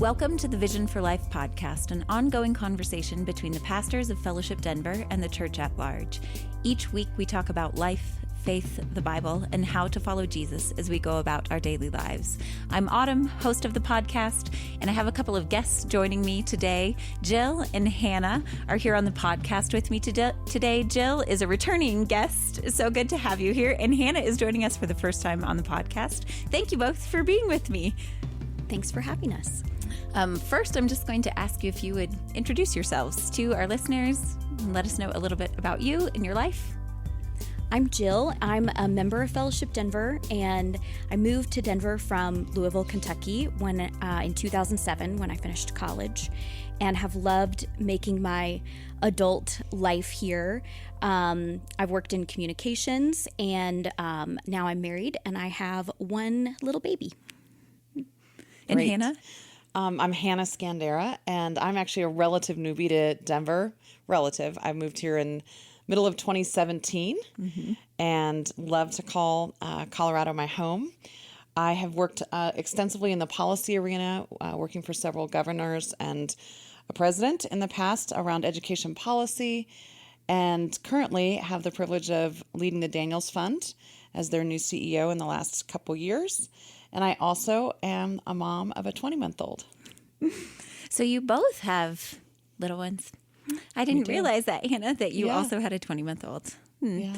Welcome to the Vision for Life podcast, an ongoing conversation between the pastors of Fellowship Denver and the church at large. Each week we talk about life, faith, the Bible, and how to follow Jesus as we go about our daily lives. I'm Autumn, host of the podcast, and I have a couple of guests joining me today. Jill and Hannah are here on the podcast with me today. Jill is a returning guest. So good to have you here. And Hannah is joining us for the first time on the podcast. Thank you both for being with me. Thanks for having us. First, I'm just going to ask you if you would introduce yourselves to our listeners and let us know a little bit about you and your life. I'm Jill. I'm a member of Fellowship Denver, and I moved to Denver from Louisville, Kentucky in 2007 when I finished college, and have loved making my adult life here. I've worked in communications, and now I'm married, and I have one little baby. And Great. Hannah? I'm Hannah Scandera, and I'm actually a relative newbie to Denver. I moved here in middle of 2017 and love to call Colorado my home. I have worked extensively in the policy arena, working for several governors and a president in the past around education policy, and currently have the privilege of leading the Daniels Fund as their new CEO in the last couple years. And I also am a mom of a 20-month-old. So you both have little ones. I didn't realize that, Hannah, that you also had a 20-month-old. Yeah.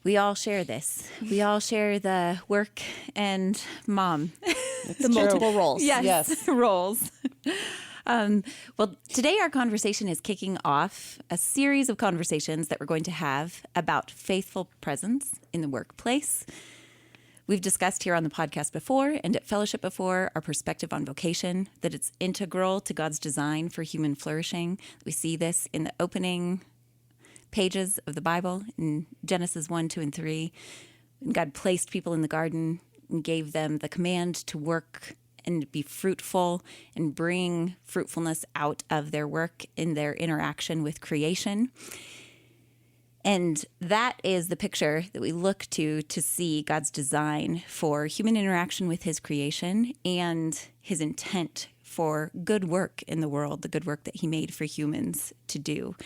We all share this. We all share the work and mom. The multiple roles. Yes. Roles. Well, today our conversation is kicking off a series of conversations that we're going to have about faithful presence in the workplace. We've discussed here on the podcast before and at Fellowship before our perspective on vocation, that it's integral to God's design for human flourishing. We see this in the opening pages of the Bible in Genesis 1, 2, and 3. God placed people in the garden and gave them the command to work and be fruitful and bring fruitfulness out of their work in their interaction with creation. And that is the picture that we look to see God's design for human interaction with his creation and his intent for good work in the world, the good work that he made for humans to do.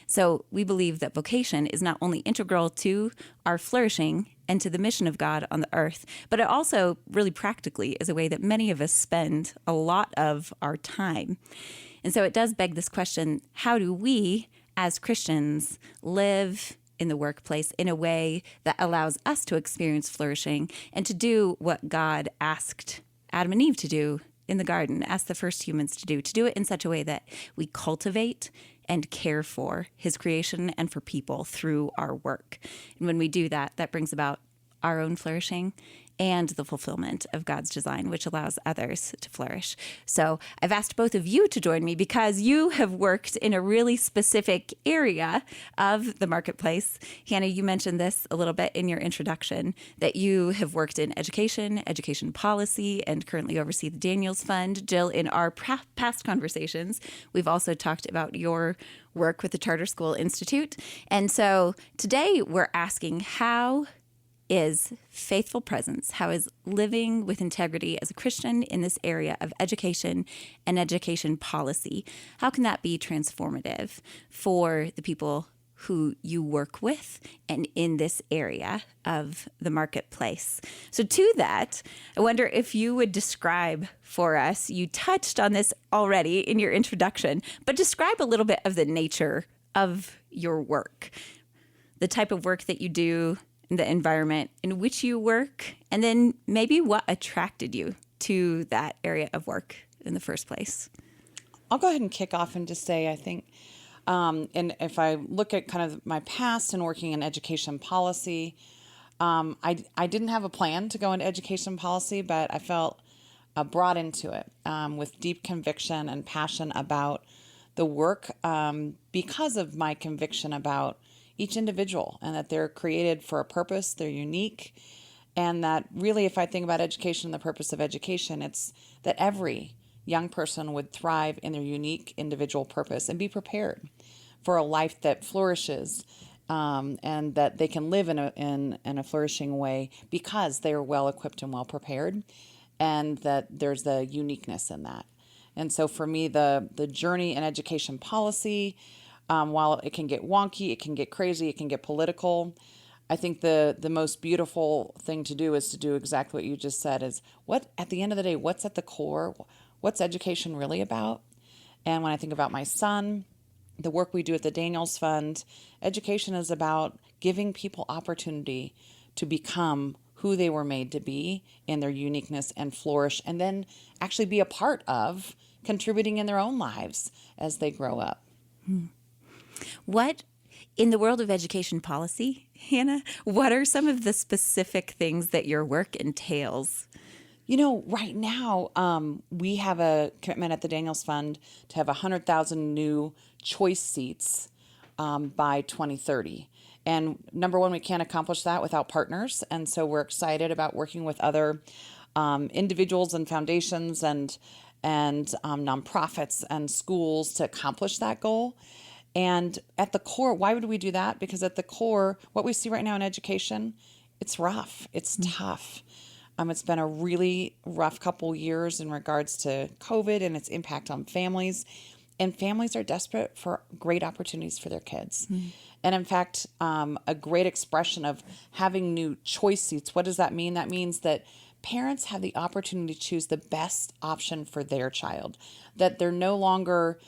So we believe that vocation is not only integral to our flourishing and to the mission of God on the earth, but it also really practically is a way that many of us spend a lot of our time. And so it does beg this question, how do we as Christians live in the workplace in a way that allows us to experience flourishing and to do what God asked Adam and Eve to do in the garden, asked the first humans to do it in such a way that we cultivate and care for his creation and for people through our work. And when we do that, that brings about our own flourishing and the fulfillment of God's design, which allows others to flourish. So I've asked both of you to join me because you have worked in a really specific area of the marketplace. Hannah, you mentioned this a little bit in your introduction, that you have worked in education policy, and currently oversee the Daniels Fund. Jill, in our past conversations, we've also talked about your work with the Charter School Institute. And so today we're asking, how is faithful presence, how is living with integrity as a Christian in this area of education and education policy, how can that be transformative for the people who you work with and in this area of the marketplace? So to that, I wonder if you would describe for us, you touched on this already in your introduction, but describe a little bit of the nature of your work, the type of work that you do, the environment in which you work, and then maybe what attracted you to that area of work in the first place. I'll go ahead and kick off and just say, I think, and if I look at kind of my past and working in education policy, I didn't have a plan to go into education policy, but I felt brought into it with deep conviction and passion about the work because of my conviction about each individual and that they're created for a purpose, they're unique, and that really, if I think about education and the purpose of education, it's that every young person would thrive in their unique individual purpose and be prepared for a life that flourishes and that they can live in a flourishing way because they are well equipped and well prepared. and that there's the uniqueness in that. And so for me, the journey in education policy, while it can get wonky, it can get crazy, it can get political, I think the most beautiful thing to do is to do exactly what you just said, is what, at the end of the day, what's at the core? What's education really about? And when I think about my son, the work we do at the Daniels Fund, education is about giving people opportunity to become who they were made to be in their uniqueness and flourish, and then actually be a part of contributing in their own lives as they grow up. What, in the world of education policy, Hannah, what are some of the specific things that your work entails? Right now, we have a commitment at the Daniels Fund to have 100,000 new choice seats by 2030. And number one, we can't accomplish that without partners. And so we're excited about working with other individuals and foundations and nonprofits and schools to accomplish that goal. And at the core, why would we do that? Because at the core, what we see right now in education, it's rough, it's tough. It's been a really rough couple years in regards to COVID and its impact on families. And families are desperate for great opportunities for their kids. And in fact, a great expression of having new choice seats, what does that mean? That means that parents have the opportunity to choose the best option for their child, that they're no longer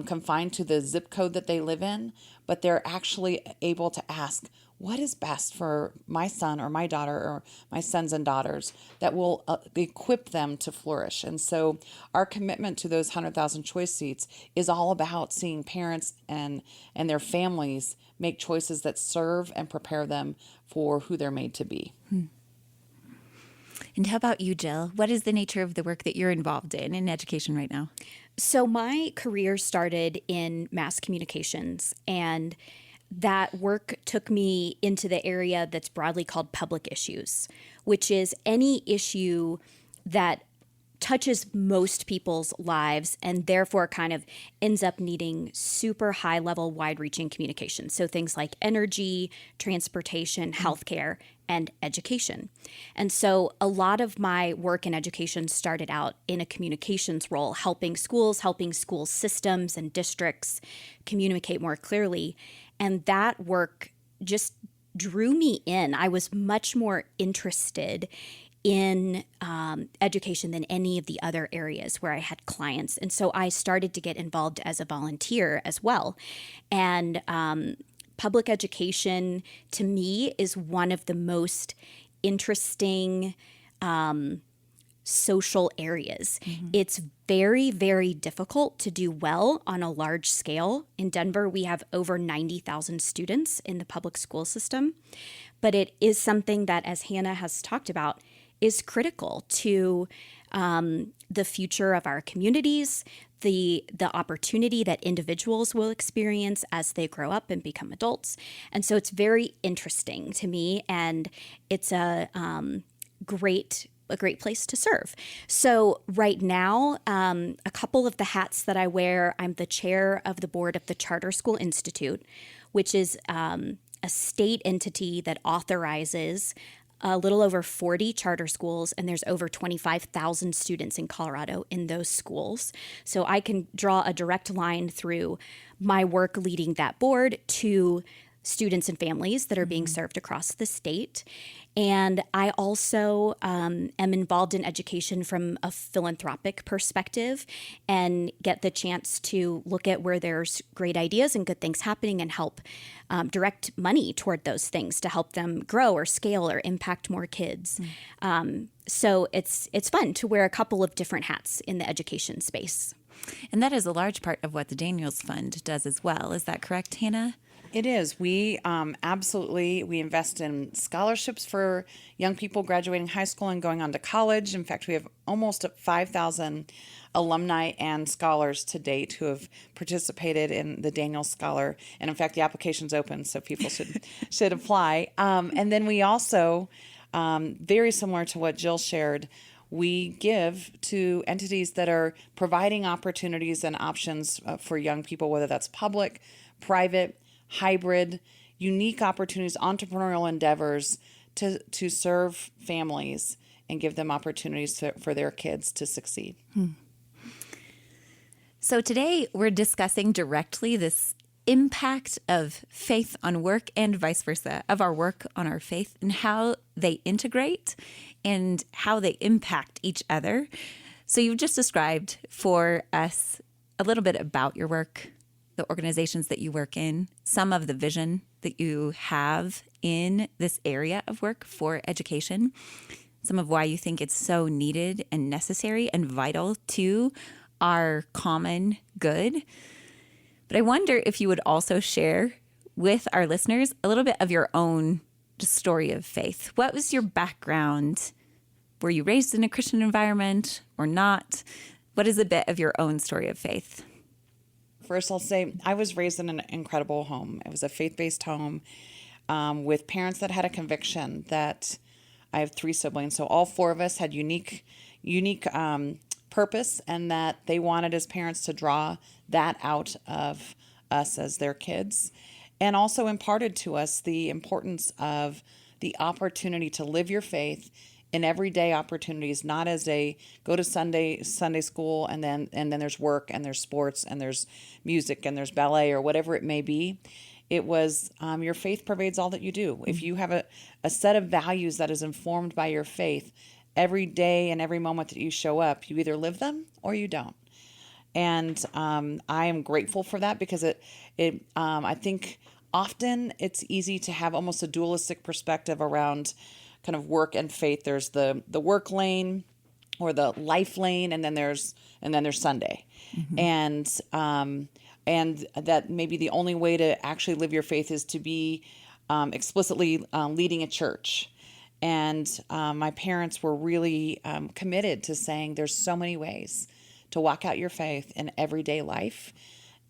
confined to the zip code that they live in, but they're actually able to ask, what is best for my son or my daughter or my sons and daughters that will equip them to flourish? And so our commitment to those 100,000 choice seats is all about seeing parents and their families make choices that serve and prepare them for who they're made to be. And how about you, Jill? What is the nature of the work that you're involved in education right now? So my career started in mass communications, and that work took me into the area that's broadly called public issues, which is any issue that touches most people's lives and therefore kind of ends up needing super high level, wide reaching communication. So things like energy, transportation, healthcare, and education. And so a lot of my work in education started out in a communications role, helping school systems and districts communicate more clearly. And that work just drew me in. I was much more interested in education than any of the other areas where I had clients. And so I started to get involved as a volunteer as well. And public education, to me, is one of the most interesting social areas. It's very, very difficult to do well on a large scale. In Denver, we have over 90,000 students in the public school system. But it is something that, as Hannah has talked about, is critical to the future of our communities, the opportunity that individuals will experience as they grow up and become adults. And so it's very interesting to me, and it's a great place to serve. So right now, a couple of the hats that I wear, I'm the chair of the board of the Charter School Institute, which is a state entity that authorizes a little over 40 charter schools, and there's over 25,000 students in Colorado in those schools. So I can draw a direct line through my work leading that board to students and families that are being served across the state. And I also am involved in education from a philanthropic perspective and get the chance to look at where there's great ideas and good things happening and help direct money toward those things to help them grow or scale or impact more kids. So it's fun to wear a couple of different hats in the education space. And that is a large part of what the Daniels Fund does as well. Is that correct, Hannah? It is. We we invest in scholarships for young people graduating high school and going on to college. In fact, we have almost 5,000 alumni and scholars to date who have participated in the Daniels Scholar. And in fact, the application's open, so people should apply. And then we also, very similar to what Jill shared, we give to entities that are providing opportunities and options for young people, whether that's public, private, hybrid, unique opportunities, entrepreneurial endeavors to serve families and give them opportunities for their kids to succeed. So today we're discussing directly this impact of faith on work and vice versa, of our work on our faith, and how they integrate and how they impact each other. So you've just described for us a little bit about your work, the organizations that you work in, some of the vision that you have in this area of work for education, some of why you think it's so needed and necessary and vital to our common good. But I wonder if you would also share with our listeners a little bit of your own story of faith. What was your background? Were you raised in a Christian environment or not? What is a bit of your own story of faith? First, I'll say I was raised in an incredible home. It was a faith-based home with parents that had a conviction that I have 3 siblings. So all 4 of us had unique purpose, and that they wanted as parents to draw that out of us as their kids, and also imparted to us the importance of the opportunity to live your faith in everyday opportunities, not as a go to Sunday school and then there's work and there's sports and there's music and there's ballet or whatever it may be. It was your faith pervades all that you do. If you have a set of values that is informed by your faith, every day and every moment that you show up, you either live them or you don't. And I am grateful for that, because I think often it's easy to have almost a dualistic perspective around kind of work and faith. There's the work lane or the life lane, and then there's Sunday. Mm-hmm. And that maybe the only way to actually live your faith is to be explicitly leading a church. And my parents were really committed to saying there's so many ways to walk out your faith in everyday life.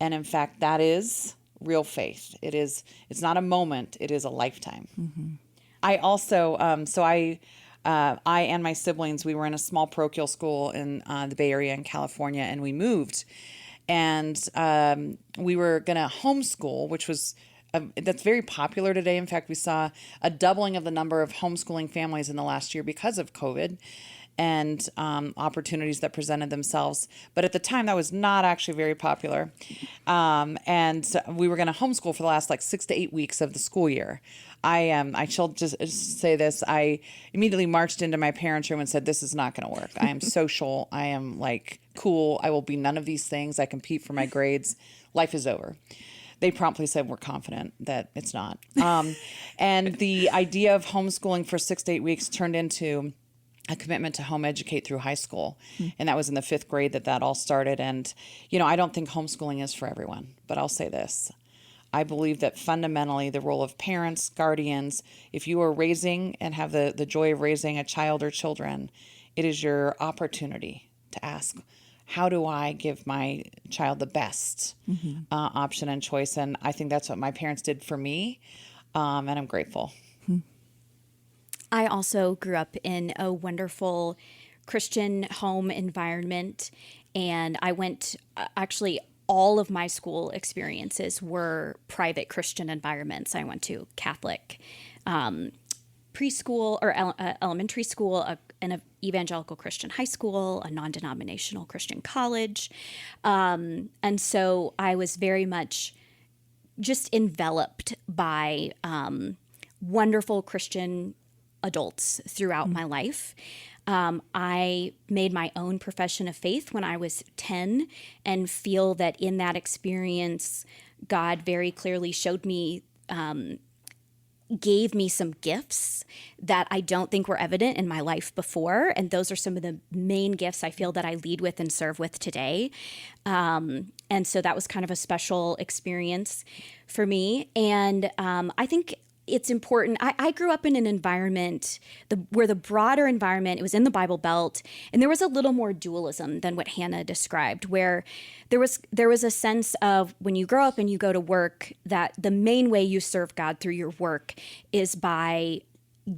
And in fact, that is real faith. It's not a moment, it is a lifetime. Mm-hmm. I also, I and my siblings, we were in a small parochial school in the Bay Area in California, and we moved. And we were going to homeschool, which was that's very popular today. In fact, we saw a doubling of the number of homeschooling families in the last year because of COVID and opportunities that presented themselves. But at the time, that was not actually very popular. And we were going to homeschool for the last 6 to 8 weeks of the school year. I shall just say this. I immediately marched into my parents' room and said, this is not going to work. I am social. I am cool. I will be none of these things. I compete for my grades. Life is over. They promptly said, we're confident that it's not. And the idea of homeschooling for 6 to 8 weeks turned into a commitment to home educate through high school. And that was in the 5th grade that all started. And, I don't think homeschooling is for everyone, but I'll say this. I believe that fundamentally the role of parents, guardians, if you are raising and have the joy of raising a child or children, it is your opportunity to ask, how do I give my child the best option and choice? And I think that's what my parents did for me, and I'm grateful. I also grew up in a wonderful Christian home environment, and I went, actually, all of my school experiences were private Christian environments. I went to Catholic preschool or elementary school, an evangelical Christian high school, a non-denominational Christian college. And so I was very much just enveloped by wonderful Christian adults throughout my life. I made my own profession of faith when I was 10 and feel that in that experience, God very clearly showed me, gave me some gifts that I don't think were evident in my life before. And those are some of the main gifts I feel that I lead with and serve with today. And so that was kind of a special experience for me. And I think it's important. I grew up in an environment where the broader environment, it was in the Bible Belt, and there was a little more dualism than what Hannah described, where there was a sense of when you grow up and you go to work, that the main way you serve God through your work is by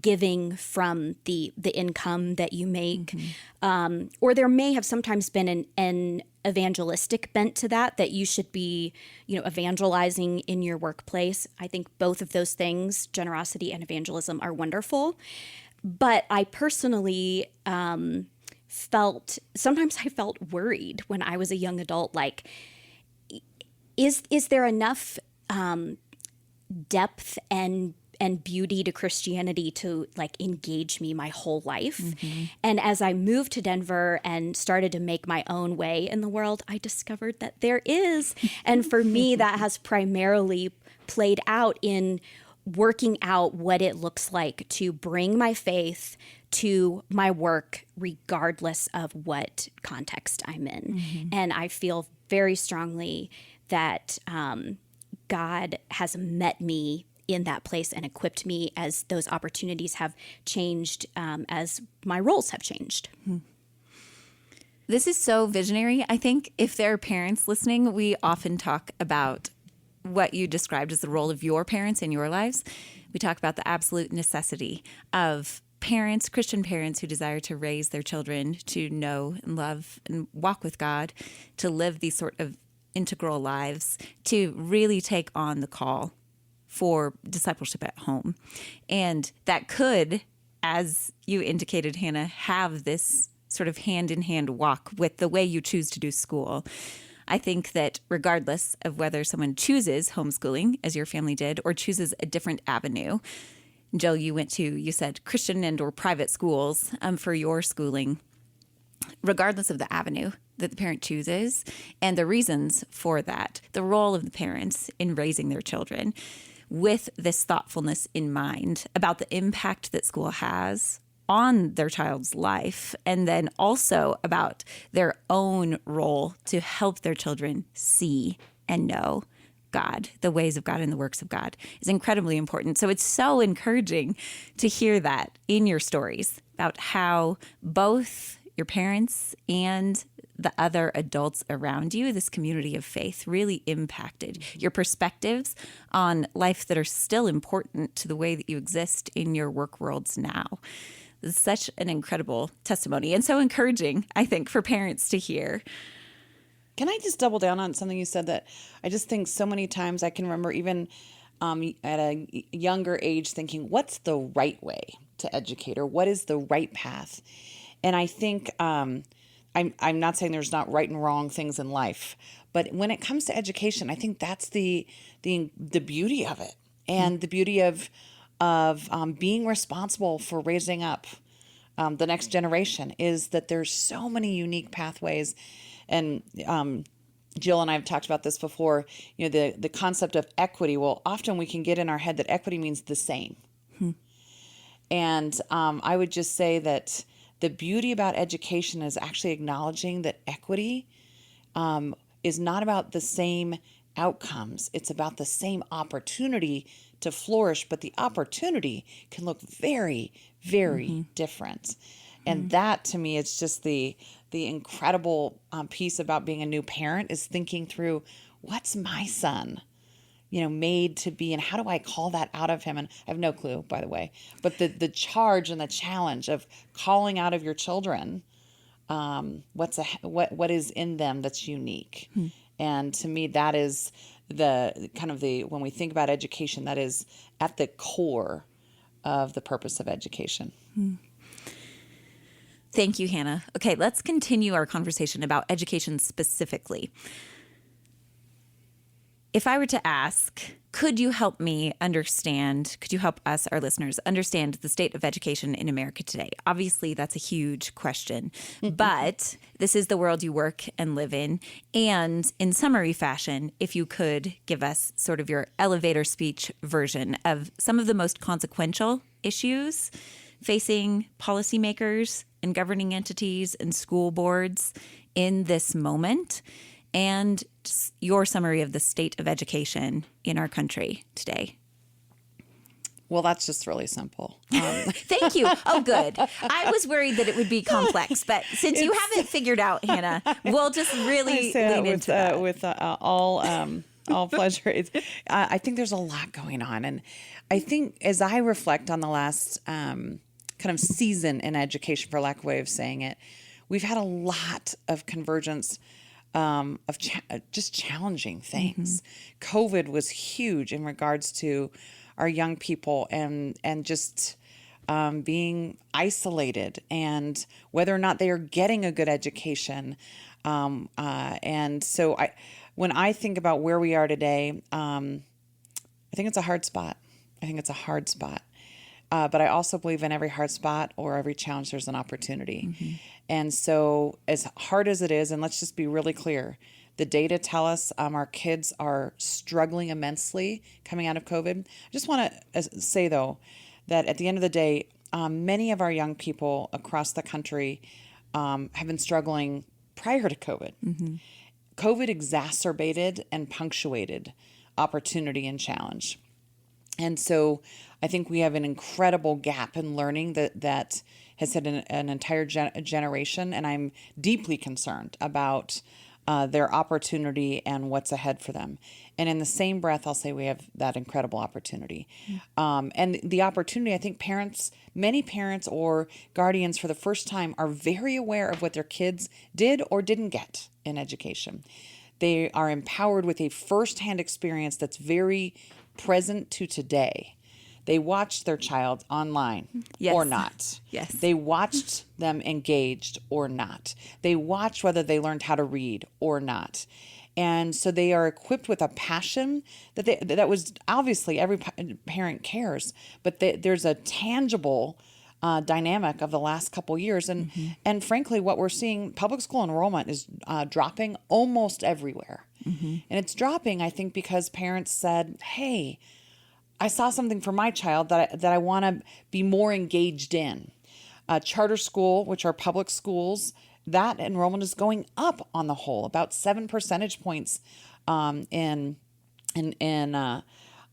giving from the income that you make. Or there may have sometimes been an evangelistic bent to that you should be, evangelizing in your workplace. I think both of those things, generosity and evangelism, are wonderful. But I personally sometimes I felt worried when I was a young adult, like, is there enough depth and beauty to Christianity to like engage me my whole life? Mm-hmm. And as I moved to Denver and started to make my own way in the world, I discovered that there is. And for me, that has primarily played out in working out what it looks like to bring my faith to my work, regardless of what context I'm in. Mm-hmm. And I feel very strongly that God has met me in that place and equipped me as those opportunities have changed, as my roles have changed. This is so visionary. I think if there are parents listening, we often talk about what you described as the role of your parents in your lives. We talk about the absolute necessity of parents, Christian parents who desire to raise their children to know and love and walk with God, to live these sort of integral lives, to really take on the call for discipleship at home. And that could, as you indicated, Hannah, have this sort of hand-in-hand walk with the way you choose to do school. I think that regardless of whether someone chooses homeschooling, as your family did, or chooses a different avenue, Jill, you said Christian and or private schools for your schooling, regardless of the avenue that the parent chooses and the reasons for that, the role of the parents in raising their children with this thoughtfulness in mind about the impact that school has on their child's life, and then also about their own role to help their children see and know God, the ways of God and the works of God, is incredibly important. So it's so encouraging to hear that in your stories about how both your parents and the other adults around you, this community of faith, really impacted your perspectives on life that are still important to the way that you exist in your work worlds now. It's such an incredible testimony and so encouraging, I think, for parents to hear. Can I just double down on something you said that I just think so many times I can remember even at a younger age thinking, what's the right way to educate, or what is the right path? And I think I'm not saying there's not right and wrong things in life, but when it comes to education, I think that's the beauty of it, and the beauty of being responsible for raising up the next generation is that there's so many unique pathways. And Jill and I have talked about this before, the concept of equity. Well, often we can get in our head that equity means the same. And I would just say that the beauty about education is actually acknowledging that equity is not about the same outcomes. It's about the same opportunity to flourish, but the opportunity can look very, very different. And that, to me, it's just the incredible piece about being a new parent is thinking through, what's my son, made to be, and how do I call that out of him? And I have no clue, by the way, but the charge and the challenge of calling out of your children, what is in them that's unique. And to me, that is when we think about education, that is at the core of the purpose of education. Thank you, Hannah. Okay, let's continue our conversation about education specifically. If I were to ask, could you help us, our listeners, understand the state of education in America today? Obviously, that's a huge question, but this is the world you work and live in. And in summary fashion, if you could give us sort of your elevator speech version of some of the most consequential issues facing policymakers and governing entities and school boards in this moment, and just your summary of the state of education in our country today. Well, that's just really simple. Thank you. Oh, good. I was worried that it would be complex, but since you haven't figured out, Hannah, we'll just really lean into that. With all pleasure. I think there's a lot going on. And I think as I reflect on the last kind of season in education, for lack of a way of saying it, we've had a lot of convergence of just challenging things. COVID was huge in regards to our young people and just being isolated, and whether or not they are getting a good education. And so when I think about where we are today, I think it's a hard spot. I think it's a hard spot. But I also believe in every hard spot or every challenge, there's an opportunity. Mm-hmm. And so as hard as it is, and let's just be really clear, the data tell us our kids are struggling immensely coming out of COVID. I just want to say, though, that at the end of the day, many of our young people across the country have been struggling prior to COVID. Mm-hmm. COVID exacerbated and punctuated opportunity and challenge. And so I think we have an incredible gap in learning that has hit an entire generation, and I'm deeply concerned about their opportunity and what's ahead for them. And in the same breath, I'll say we have that incredible opportunity. And the opportunity, I think many parents or guardians for the first time are very aware of what their kids did or didn't get in education. They are empowered with a firsthand experience that's very present to today. They watched their child online or not. Yes. They watched them engaged or not. They watched whether they learned how to read or not. And so they are equipped with a passion that was obviously every parent cares, but there's a tangible dynamic of the last couple years. And frankly, what we're seeing, public school enrollment is dropping almost everywhere. Mm-hmm. And it's dropping, I think, because parents said, hey, I saw something for my child that I want to be more engaged in. Charter school, which are public schools, that enrollment is going up on the whole, about 7 percentage points in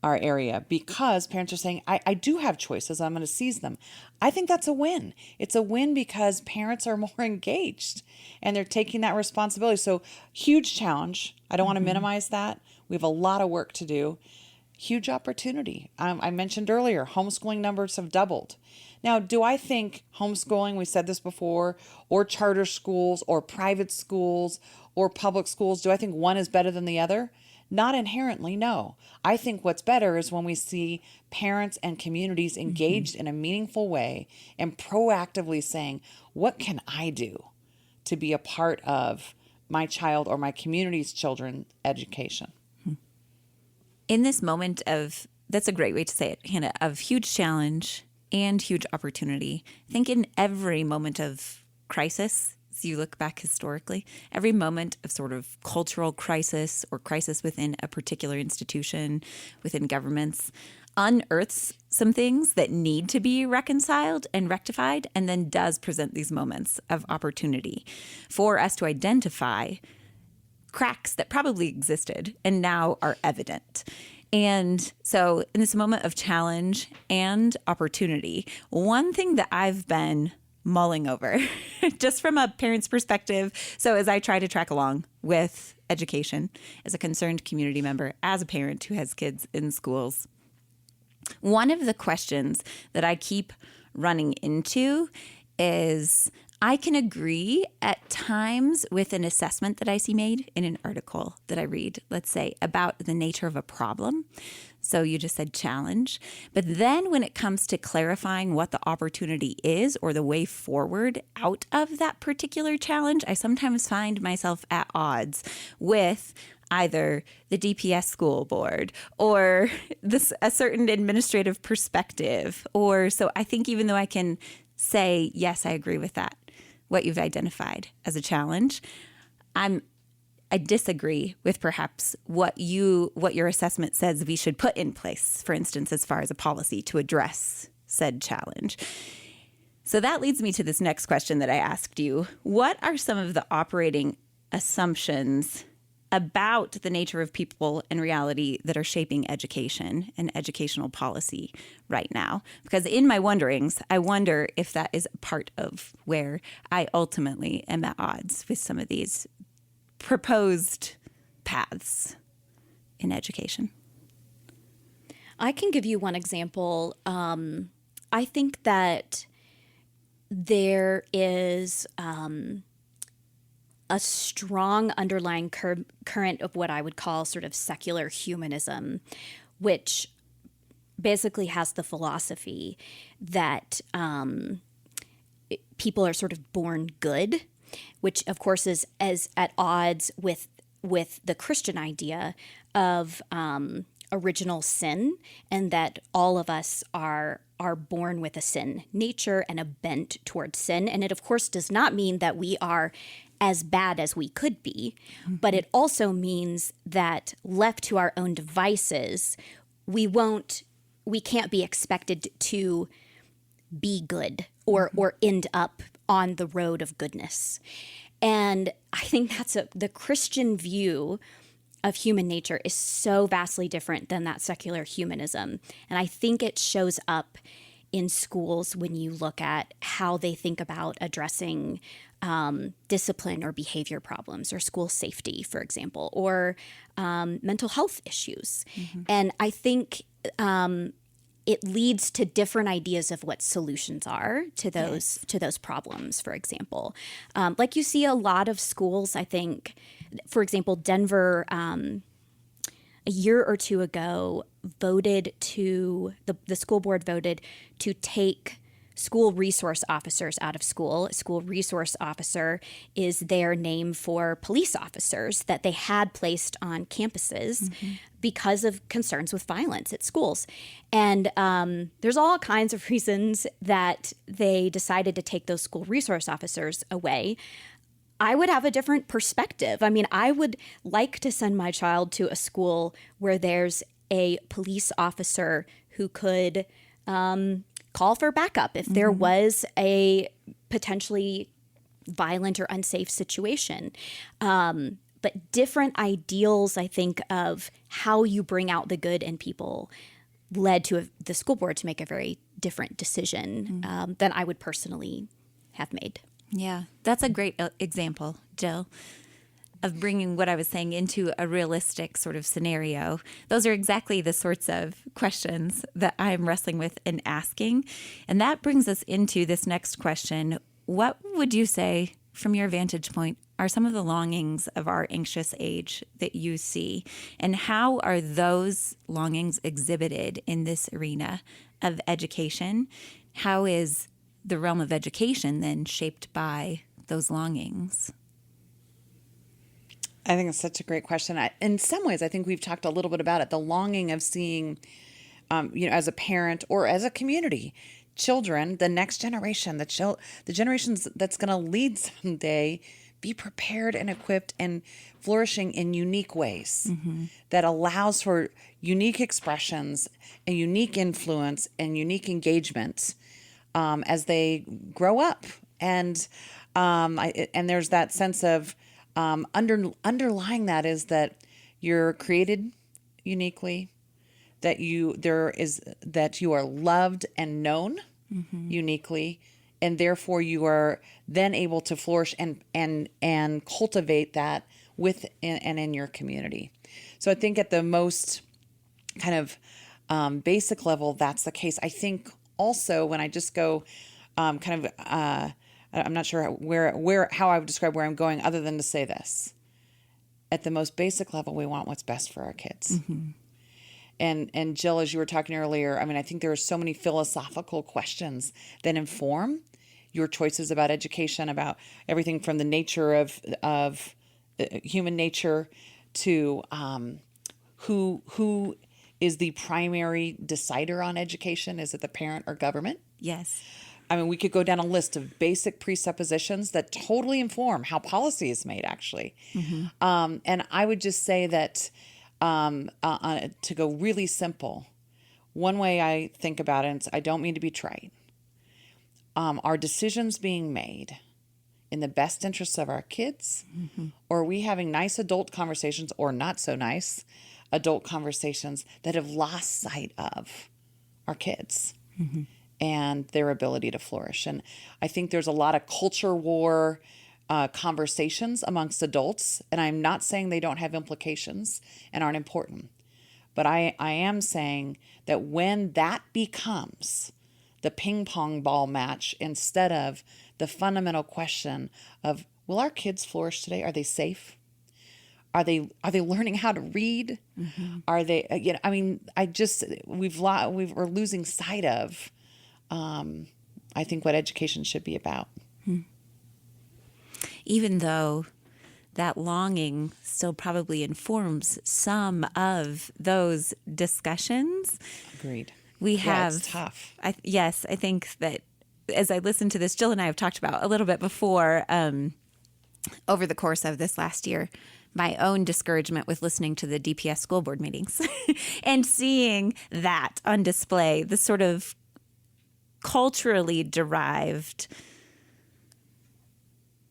our area, because parents are saying, I do have choices. I'm going to seize them. I think that's a win. It's a win because parents are more engaged and they're taking that responsibility. So huge challenge. I don't want to minimize that. We have a lot of work to do. Huge opportunity. I mentioned earlier, homeschooling numbers have doubled. Now, do I think homeschooling, we said this before, or charter schools or private schools or public schools, do I think one is better than the other? Not inherently, no. I think what's better is when we see parents and communities engaged in a meaningful way and proactively saying, what can I do to be a part of my child or my community's children's education? In this moment that's a great way to say it, Hannah, of huge challenge and huge opportunity. I think in every moment of crisis, as you look back historically, every moment of sort of cultural crisis or crisis within a particular institution, within governments, unearths some things that need to be reconciled and rectified, and then does present these moments of opportunity for us to identify cracks that probably existed and now are evident. And so in this moment of challenge and opportunity, one thing that I've been mulling over, just from a parent's perspective, so as I try to track along with education, as a concerned community member, as a parent who has kids in schools, one of the questions that I keep running into is, I can agree at times with an assessment that I see made in an article that I read, let's say, about the nature of a problem. So you just said challenge. But then when it comes to clarifying what the opportunity is or the way forward out of that particular challenge, I sometimes find myself at odds with either the DPS school board or a certain administrative perspective. Or so I think even though I can say, yes, I agree with that, what you've identified as a challenge, I disagree with perhaps what your assessment says we should put in place, for instance, as far as a policy to address said challenge. So that leads me to this next question that I asked you. What are some of the operating assumptions about the nature of people and reality that are shaping education and educational policy right now? Because in my wonderings, I wonder if that is part of where I ultimately am at odds with some of these proposed paths in education. I can give you one example. I think that there is a strong underlying current of what I would call sort of secular humanism, which basically has the philosophy that people are sort of born good, which of course is as at odds with the Christian idea of original sin, and that all of us are born with a sin nature and a bent towards sin. And it of course does not mean that we are as bad as we could be, but it also means that left to our own devices, we can't be expected to be good or end up on the road of goodness. And I think that's the Christian view of human nature is so vastly different than that secular humanism. And I think it shows up in schools when you look at how they think about addressing discipline or behavior problems or school safety, for example, or mental health issues. And I think it leads to different ideas of what solutions are to those problems, for example. Like you see a lot of schools, I think, for example, Denver, a year or two ago, the school board voted to take school resource officers out of school. A school resource officer is their name for police officers that they had placed on campuses because of concerns with violence at schools. And there's all kinds of reasons that they decided to take those school resource officers away. I would have a different perspective. I mean, I would like to send my child to a school where there's a police officer who could call for backup if there was a potentially violent or unsafe situation. But different ideals, I think, of how you bring out the good in people led to the school board to make a very different decision than I would personally have made. Yeah, that's a great example, Jill, of bringing what I was saying into a realistic sort of scenario. Those are exactly the sorts of questions that I'm wrestling with and asking. And that brings us into this next question. What would you say, from your vantage point, are some of the longings of our anxious age that you see? And how are those longings exhibited in this arena of education? How is the realm of education then shaped by those longings? I think it's such a great question. In some ways, I think we've talked a little bit about it, the longing of seeing, as a parent or as a community, children, the next generation, the generations that's going to lead someday, be prepared and equipped and flourishing in unique ways that allows for unique expressions and unique influence and unique engagement as they grow up. And there's that sense of underlying that is that you're created uniquely, that you are loved and known uniquely, and therefore you are then able to flourish and cultivate that and in your community. So I think at the most kind of basic level, that's the case. I think also when I just go I'm not sure how I would describe where I'm going other than to say this. At the most basic level, we want what's best for our kids. And Jill, as you were talking earlier, I mean, I think there are so many philosophical questions that inform your choices about education, about everything from the nature of human nature to who is the primary decider on education. Is it the parent or government? Yes. I mean, we could go down a list of basic presuppositions that totally inform how policy is made, actually. And I would just say that to go really simple, one way I think about it, and I don't mean to be trite, are decisions being made in the best interests of our kids, or are we having nice adult conversations or not so nice adult conversations that have lost sight of our kids and their ability to flourish? And I think there's a lot of culture war conversations amongst adults, and I'm not saying they don't have implications and aren't important, but I am saying that when that becomes the ping pong ball match instead of the fundamental question of, will our kids flourish today? Are they safe? Are they learning how to read? Are they, I mean, we're losing sight of, I think, what education should be about. Even though that longing still probably informs some of those discussions. Agreed. We have, it's tough. Yes, I think that as I listen to this, Jill and I have talked about a little bit before, over the course of this last year, my own discouragement with listening to the DPS school board meetings and seeing that on display, the sort of culturally derived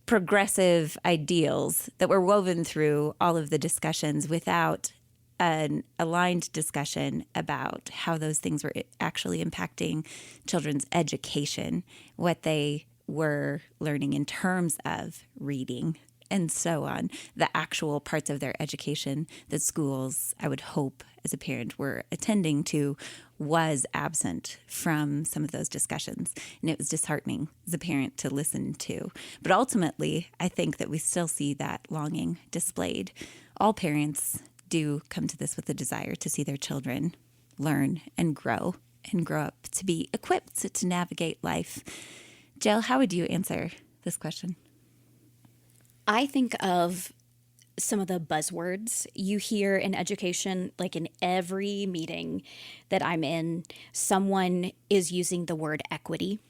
progressive ideals that were woven through all of the discussions without an aligned discussion about how those things were actually impacting children's education, what they were learning in terms of reading and so on, the actual parts of their education that schools, I would hope as a parent, were attending to, was absent from some of those discussions. And it was disheartening as a parent to listen to. But ultimately, I think that we still see that longing displayed. All parents do come to this with a desire to see their children learn and grow up to be equipped to navigate life. Jill, how would you answer this question? I think of some of the buzzwords you hear in education, like in every meeting that I'm in, someone is using the word equity.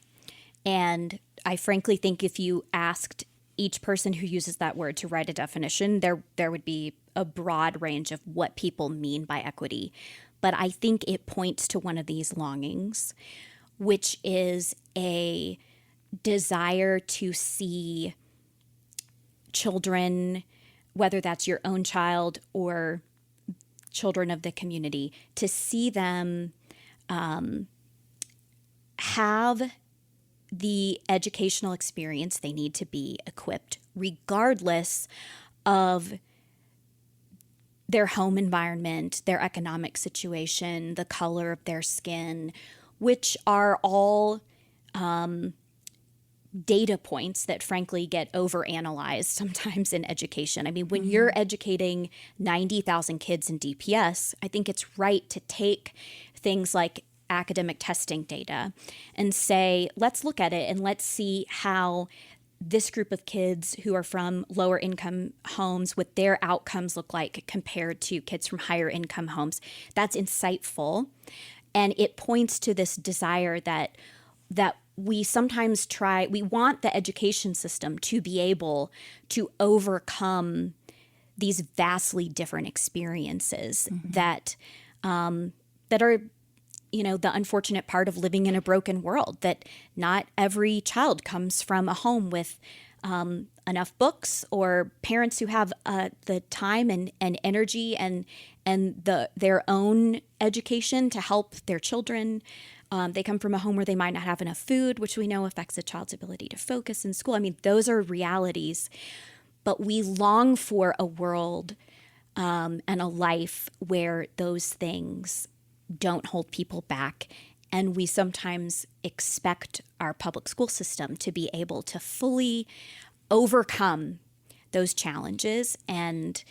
And I frankly think if you asked each person who uses that word to write a definition, there would be a broad range of what people mean by equity. But I think it points to one of these longings, which is a desire to see children, whether that's your own child or children of the community, to see them have the educational experience they need to be equipped, regardless of their home environment, their economic situation, the color of their skin, which are all data points that frankly get overanalyzed sometimes in education. I mean, when you're educating 90,000 kids in DPS, I think it's right to take things like academic testing data and say, let's look at it and let's see how this group of kids who are from lower income homes, what their outcomes look like compared to kids from higher income homes. That's insightful. And it points to this desire that we sometimes we want the education system to be able to overcome these vastly different experiences that are, the unfortunate part of living in a broken world, that not every child comes from a home with enough books or parents who have the time and energy and their own education to help their children. They come from a home where they might not have enough food, which we know affects a child's ability to focus in school. I mean, those are realities. But we long for a world and a life where those things don't hold people back. And we sometimes expect our public school system to be able to fully overcome those challenges. And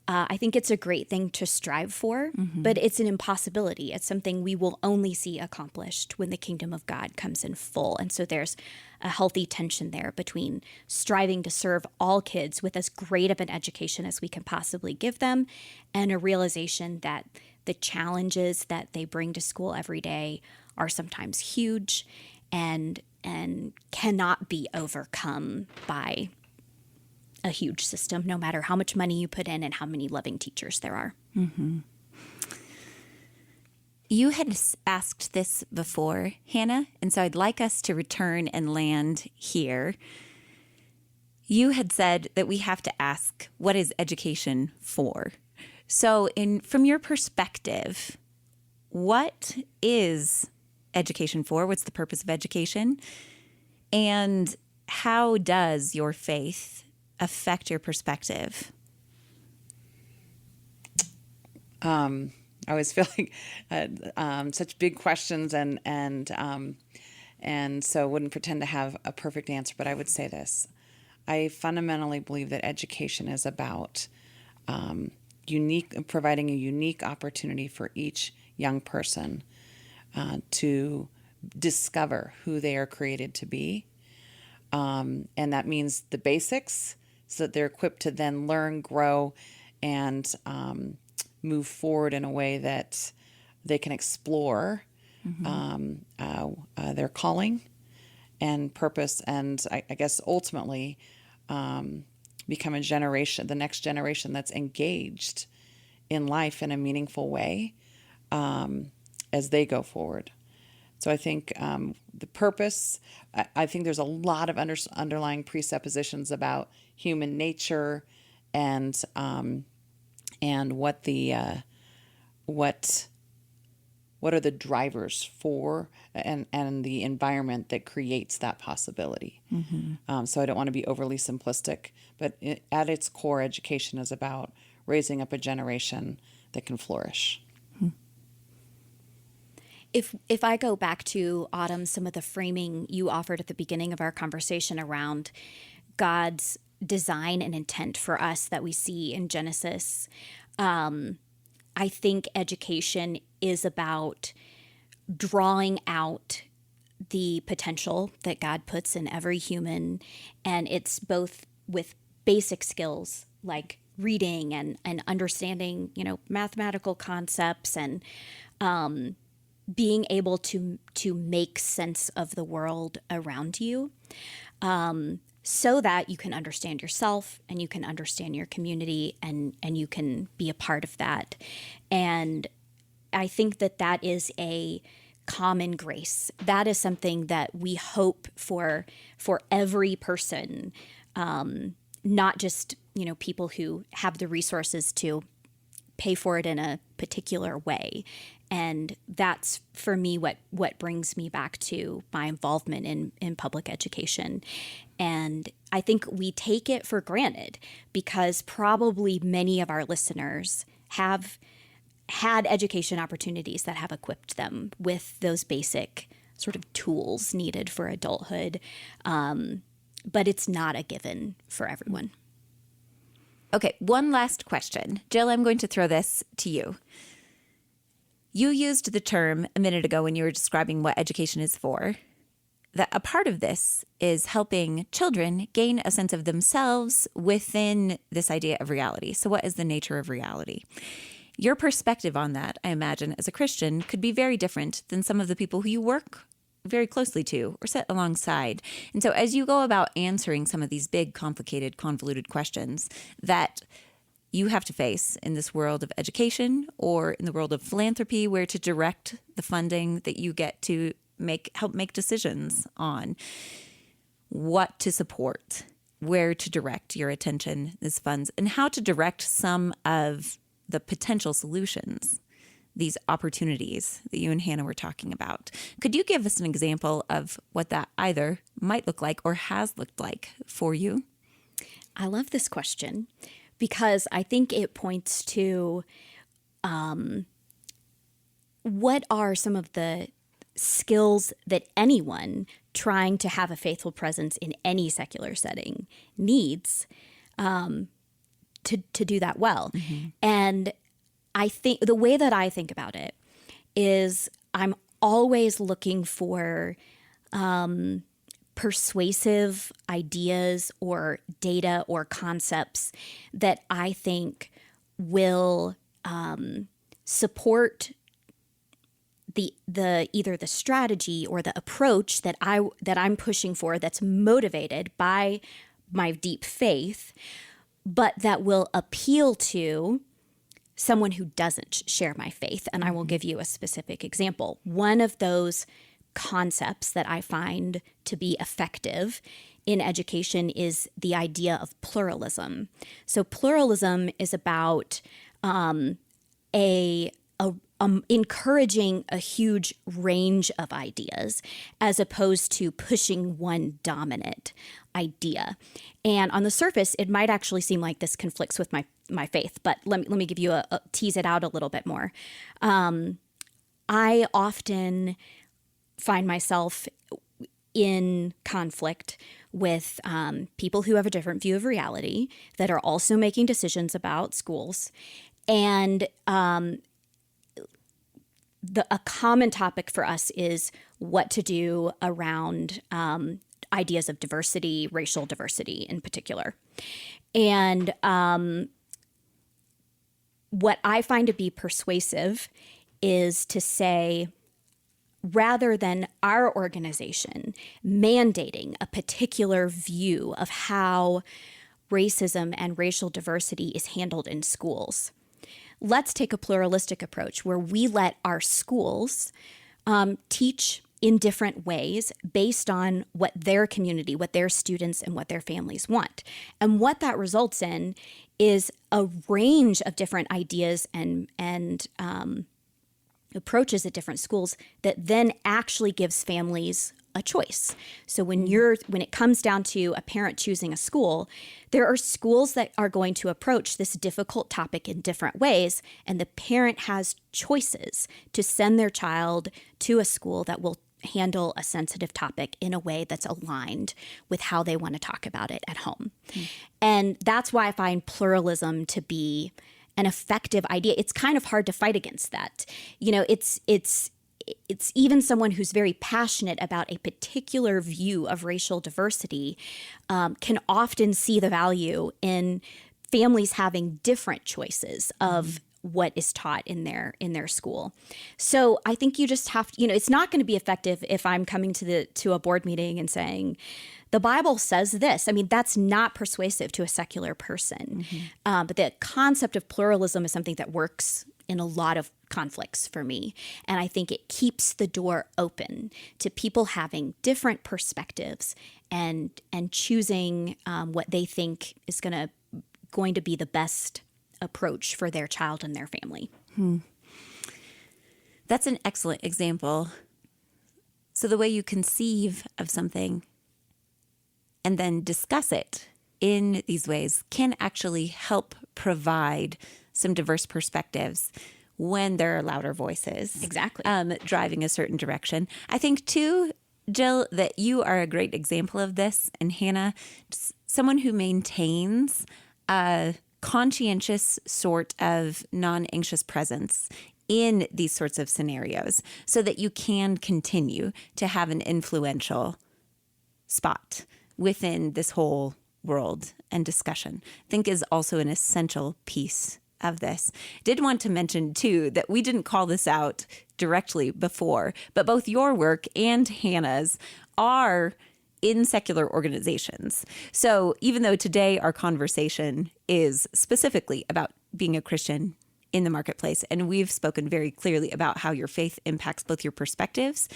I think it's a great thing to strive for, but it's an impossibility. It's something we will only see accomplished when the kingdom of God comes in full. And so there's a healthy tension there between striving to serve all kids with as great of an education as we can possibly give them, and a realization that the challenges that they bring to school every day are sometimes huge and cannot be overcome by a huge system, no matter how much money you put in and how many loving teachers there are. You had asked this before, Hannah, and so I'd like us to return and land here. You had said that we have to ask, what is education for? So from your perspective, what is education for? What's the purpose of education? And how does your faith affect your perspective? I was feeling such big questions, and so wouldn't pretend to have a perfect answer. But I would say this: I fundamentally believe that education is about providing a unique opportunity for each young person to discover who they are created to be. And that means the basics so that they're equipped to then learn, grow, and move forward in a way that they can explore their calling and purpose, and I guess ultimately become the next generation that's engaged in life in a meaningful way as they go forward. So I think the purpose, I think there's a lot of underlying presuppositions about human nature and what are the drivers for and the environment that creates that possibility. So I don't want to be overly simplistic, but at its core, education is about raising up a generation that can flourish. If I go back to Autumn, some of the framing you offered at the beginning of our conversation around God's design and intent for us that we see in Genesis, I think education is about drawing out the potential that God puts in every human, and it's both with basic skills like reading and understanding, mathematical concepts and being able to make sense of the world around you, so that you can understand yourself and you can understand your community and you can be a part of that. And I think that is a common grace. That is something that we hope for every person, not just, people who have the resources to pay for it in a particular way. And that's, for me, what brings me back to my involvement in public education. And I think we take it for granted because probably many of our listeners have had education opportunities that have equipped them with those basic sort of tools needed for adulthood. But it's not a given for everyone. Okay, one last question. Jill, I'm going to throw this to you. You used the term a minute ago when you were describing what education is for, that a part of this is helping children gain a sense of themselves within this idea of reality. So what is the nature of reality? Your perspective on that, I imagine, as a Christian, could be very different than some of the people who you work very closely to or sit alongside. And so as you go about answering some of these big, complicated, convoluted questions that you have to face in this world of education or in the world of philanthropy, where to direct the funding that you get to help make decisions on what to support, where to direct your attention, these funds, and how to direct some of the potential solutions, these opportunities that you and Hannah were talking about. Could you give us an example of what that either might look like or has looked like for you? I love this question because I think it points to what are some of the skills that anyone trying to have a faithful presence in any secular setting needs to do that well. Mm-hmm. And I think the way that I think about it is I'm always looking for persuasive ideas or data or concepts that I think will support the either the strategy or the approach that I'm pushing for, that's motivated by my deep faith, but that will appeal to someone who doesn't share my faith. And I will give you a specific example. One of those concepts that I find to be effective in education is the idea of pluralism. So pluralism is about encouraging a huge range of ideas as opposed to pushing one dominant idea. And on the surface, it might actually seem like this conflicts with my faith, but let me give you tease it out a little bit more. I often find myself in conflict with people who have a different view of reality that are also making decisions about schools. And a common topic for us is what to do around ideas of diversity, racial diversity in particular. And what I find to be persuasive is to say, rather than our organization mandating a particular view of how racism and racial diversity is handled in schools, let's take a pluralistic approach where we let our schools teach in different ways based on what their community, what their students, and what their families want. And what that results in is a range of different ideas and approaches at different schools that then actually gives families a choice. So when it comes down to a parent choosing a school, there are schools that are going to approach this difficult topic in different ways, and the parent has choices to send their child to a school that will handle a sensitive topic in a way that's aligned with how they want to talk about it at home. And that's why I find pluralism to be an effective idea. It's kind of hard to fight against that. You know, it's even someone who's very passionate about a particular view of racial diversity can often see the value in families having different choices of what is taught in their school. So I think you just have to, it's not going to be effective if I'm coming to a board meeting and saying, the Bible says this. I mean, that's not persuasive to a secular person. But the concept of pluralism is something that works in a lot of conflicts for me. And I think it keeps the door open to people having different perspectives and choosing what they think is going to be the best approach for their child and their family. That's an excellent example. So the way you conceive of something and then discuss it in these ways can actually help provide some diverse perspectives when there are louder voices. Exactly. Driving a certain direction. I think, too, Jill, that you are a great example of this, and Hannah, someone who maintains a conscientious sort of non-anxious presence in these sorts of scenarios so that you can continue to have an influential spot within this whole world and discussion, I think is also an essential piece of this. Did want to mention, too, that we didn't call this out directly before, but both your work and Hannah's are in secular organizations. So even though today our conversation is specifically about being a Christian in the marketplace, and we've spoken very clearly about how your faith impacts both your perspectives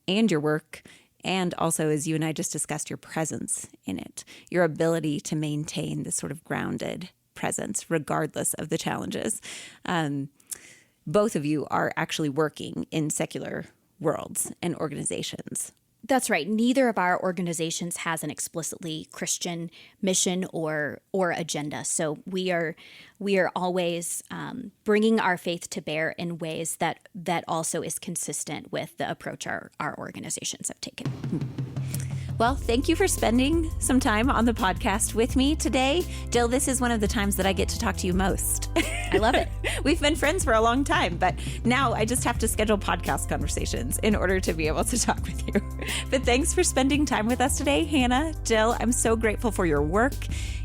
and your work, and also, as you and I just discussed, your presence in it, your ability to maintain this sort of grounded presence regardless of the challenges. Both of you are actually working in secular worlds and organizations. That's right. Neither of our organizations has an explicitly Christian mission or agenda. So we are always bringing our faith to bear in ways that also is consistent with the approach our organizations have taken. Well, thank you for spending some time on the podcast with me today. Jill, this is one of the times that I get to talk to you most. I love it. We've been friends for a long time, but now I just have to schedule podcast conversations in order to be able to talk with you. But thanks for spending time with us today, Hannah, Jill. I'm so grateful for your work,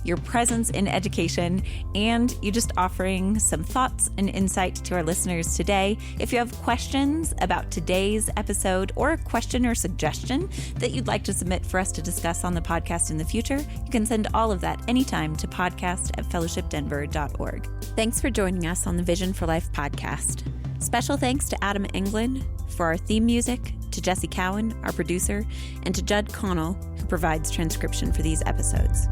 your presence in education, and you just offering some thoughts and insight to our listeners today. If you have questions about today's episode or a question or suggestion that you'd like to submit for us to discuss on the podcast in the future, you can send all of that anytime to podcast@fellowshipdenver.org. Thanks for joining us on the Vision for Life podcast. Special thanks to Adam Englund for our theme music, to Jesse Cowan, our producer, and to Judd Connell, who provides transcription for these episodes.